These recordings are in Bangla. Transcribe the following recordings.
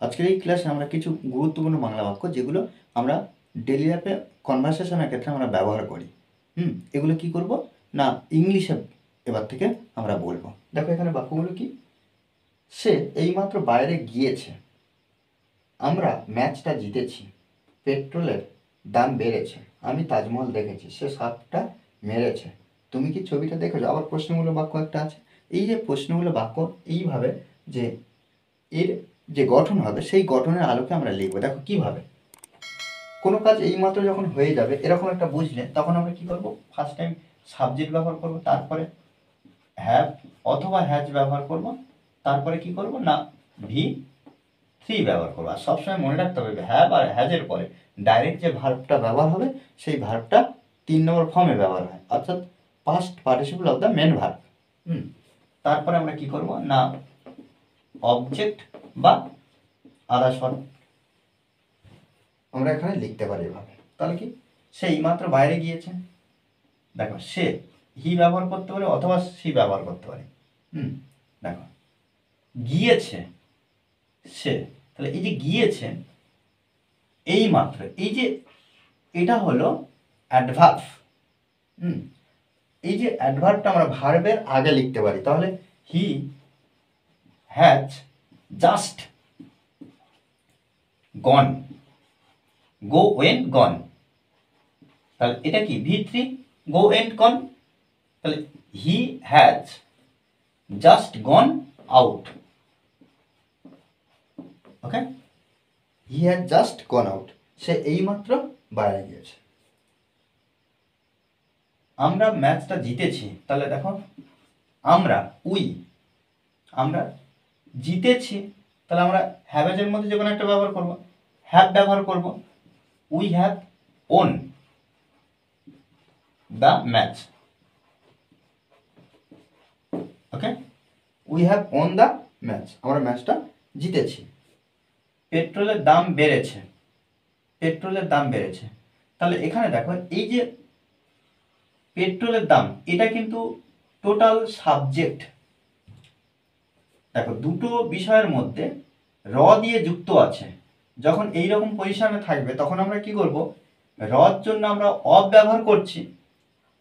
আজকের এই ক্লাসে আমরা কিছু গুরুত্বপূর্ণ বাংলা বাক্য যেগুলো আমরা ডেলি লাইফে কনভারসেশনের ক্ষেত্রে আমরা ব্যবহার করি। এগুলো কি করব না ইংলিশে এবার থেকে আমরা বলবো। দেখো এখানে বাক্যগুলো কি, সে এইমাত্র বাইরে গিয়েছে, আমরা ম্যাচটা জিতেছি, পেট্রোলের দাম বেড়েছে, আমি তাজমহল দেখেছি, সে সাপটা মেরেছে, তুমি কি ছবিটা দেখেছো। আবার প্রশ্নমূলক বাক্য একটা আছে। এই যে প্রশ্নমূলক বাক্য এইভাবে যে এর যে গঠন হবে সেই গঠনের আলোকে আমরা লিখবো। দেখো কিভাবে, কোনো কাজ এইমাত্র যখন হয়ে যাবে এরকম একটা বুঝলে তখন আমরা কি করব, ফার্স্ট টাইম সাবজেক্ট ব্যবহার করব, তারপরে হ্যাভ অথবা হ্যাজ ব্যবহার করব, তারপরে কি করব না ভি থ্রি ব্যবহার করবো। আর সবসময় মনে রাখতে হবে হ্যাভ আর হ্যাজের পরে ডাইরেক্ট যে ভার্বটা ব্যবহার হবে সেই ভার্বটা 3 নম্বর ফর্মে ব্যবহার হয়, অর্থাৎ past participle of the main verb. তারপরে আমরা কি করব না অবজেক্ট বা আদার্স ভার্ব আমরা এখানে লিখতে পারি এভাবে। তাহলে কি, সে এইমাত্র বাইরে গিয়েছে, দেখো সে হি ব্যবহার করতে পারে অথবা সি ব্যবহার করতে পারে। দেখো গিয়েছে সে, তাহলে এই যে গিয়েছে এই মাত্র, এই যে এটা হলো অ্যাডভার্ব। এই যে অ্যাডভার্বটা আমরা ভার্বের আগে লিখতে পারি, তাহলে he has just gone, go went gone, তাহলে এটা কি ভি3 গো ওয়েন্ট গন, তাহলে he has just gone out. Okay, he has just gone out, সে এইমাত্র বাইরে গিয়েছে। আমরা ম্যাচটা জিতেছি, তাহলে দেখো আমরা আমরা জিতেছি, তাহলে আমরা হ্যাভেজের মধ্যে যে কোনো একটা ব্যবহার করব, হ্যাভ ব্যবহার করব। We have won the match. Okay, we have won the match, আমরা ম্যাচটা জিতেছি। পেট্রোলের দাম বেড়েছে, পেট্রোলের দাম বেড়েছে, তাহলে এখানে দেখো এই যে পেট্রোলের দাম এটা কিন্তু টোটাল সাবজেক্ট। দেখো দুটো বিষয়ের মধ্যে র দিয়ে যুক্ত আছে, যখন এই রকম পজিশনে থাকবে তখন আমরা কি করব, রর জন্য আমরা অফ ব্যবহার করছি,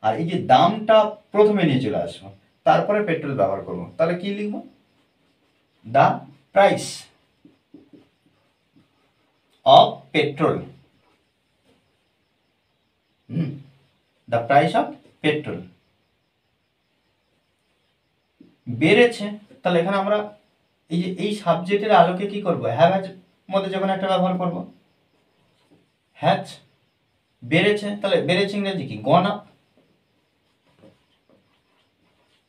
আর এই যে দামটা প্রথমে নিয়ে চলে আসবো, তারপরে পেট্রোল ব্যবহার করব। তাহলে কি লিখব, the price of petrol. The price of petrol বেড়েছে, তাহলে এখানে আমরা এই যে এই সাবজেক্টের আলোকে কি করব, হ্যাভ হ্যাজ মধ্যে যখন একটা ব্যবহার করব, হ্যাজ বেড়েছে, তাহলে বেড়েছে ইংরেজি কি গন আপ,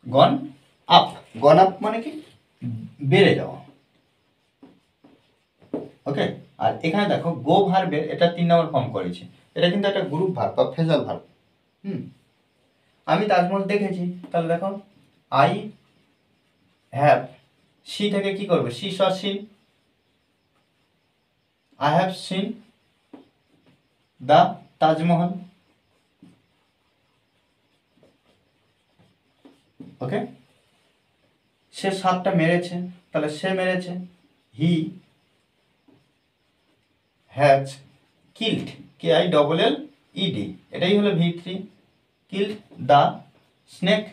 গন আপ, গন আপ মানে কি বেড়ে যাওয়া। ওকে, আর এখানে দেখো গো ভার্বের এটা 3 নম্বর ফর্ম করেছে, এটা কিন্তু একটা গ্রুপ ভার্ব বা ফ্রেজাল ভার্ব। আমি তাজমহল দেখেছি, তাহলে দেখো আই হ্যাভ, সি থেকে কি করবে, see saw seen, I have seen the Taj Mahal. Okay, সে সাপটা মেরেছে, তাহলে সে মেরেছে, হি হ্যাজ কিল্ড, KILLED, এটাই হলো ভি3, কিল্ড দ্য স্নেক।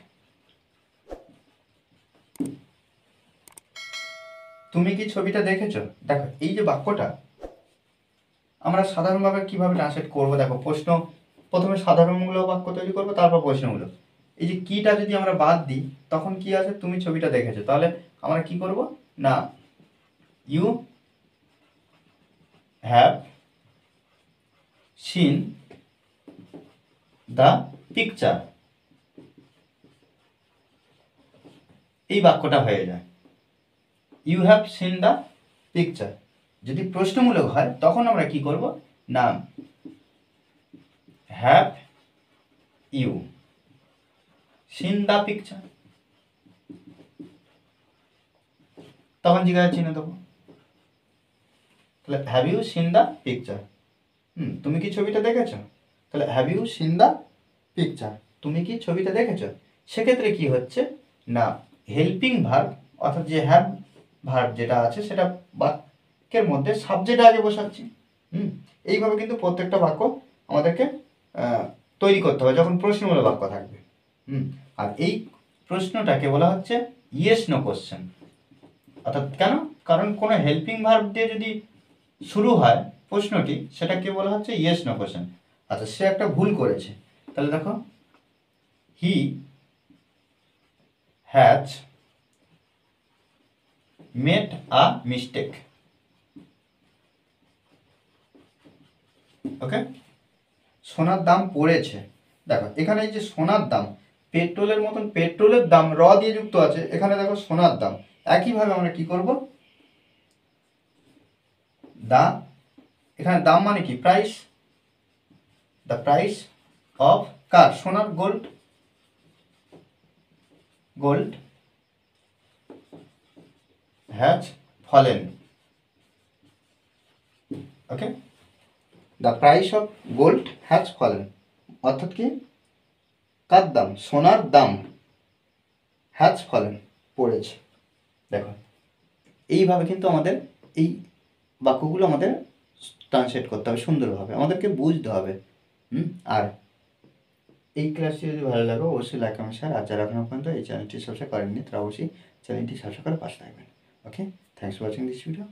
তুমি কি ছবিটা দেখেছো। দেখো এই যে বাক্যটা আমরা সাধারণভাবে কিভাবে ট্রান্সলেট করব, দেখো প্রশ্ন প্রথমে সাধারণমূলক বাক্য তৈরি করব, তারপর প্রশ্নমূলক। এই যে কিটা যদি আমরা বাদ দিই তখন কি আছে, তুমি ছবিটা দেখেছো, তাহলে আমরা কি করব না you have seen the picture, এই বাক্যটা হয়ে যায় you have seen the picture. যদি প্রশ্নমূলক হয় তখন আমরা কি করব না have you seen the picture, তখন জিজ্ঞাসা চিহ্ন দেবো, তাহলে have you seen the picture, তুমি কি ছবিটা দেখেছো, তাহলে have you seen the picture, তুমি কি ছবিটা দেখেছো। সেক্ষেত্রে কি হচ্ছে না হেল্পিং ভার্ব অর্থাৎ যে হ্যাভ ভার্ব যেটা আছে সেটা বা বাক্যের মধ্যে সাবজেক্ট আগে বসাচ্ছি। এইভাবে কিন্তু প্রত্যেকটা বাক্য আমাদেরকে তৈরি করতে হবে যখন প্রশ্নমূলক বাক্য থাকবে। আর এই প্রশ্নটাকে বলা হচ্ছে ইয়েস নো কোশ্চেন। অর্থাৎ কেন? কারণ কোনো হেল্পিং ভার্ব দিয়ে যদি শুরু হয় প্রশ্নটি, সেটাকে বলা হচ্ছে ইয়েস নো কোশ্চেন। আচ্ছা, সে একটা ভুল করেছে, তাহলে দেখো he has made a mistake. Okay, সোনার দাম পড়েছে। দেখো এখানে এই যে সোনার দাম, পেট্রোলের মতন পেট্রোলের দাম র দিয়ে যুক্ত আছে, এখানে দেখো সোনার দাম। একইভাবে আমরা কি করব, দা, এখানে দাম মানে কি? প্রাইস। দ্য প্রাইস অফ কার? সোনার, gold, gold has fallen. Okay, the price of gold has fallen, অর্থাৎ কি? কার দাম? সোনার দাম হ্যাজ ফলেন, পড়েছে। দেখো এইভাবে কিন্তু আমাদের এই বাক্যগুলো আমাদের ট্রান্সলেট করতে হবে সুন্দরভাবে, আমাদেরকে বুঝতে হবে। আর এই ক্লাসটি যদি ভালো লাগে অবশ্যই লাইক কমেন্ট শেয়ার। আর যারা এখনো পর্যন্ত এই চ্যানেলটি সাবস্ক্রাইব করেননি তারা অবশ্যই চ্যানেলটি সাবস্ক্রাইব করে পাশে থাকবেন। Okay, thanks for watching this video.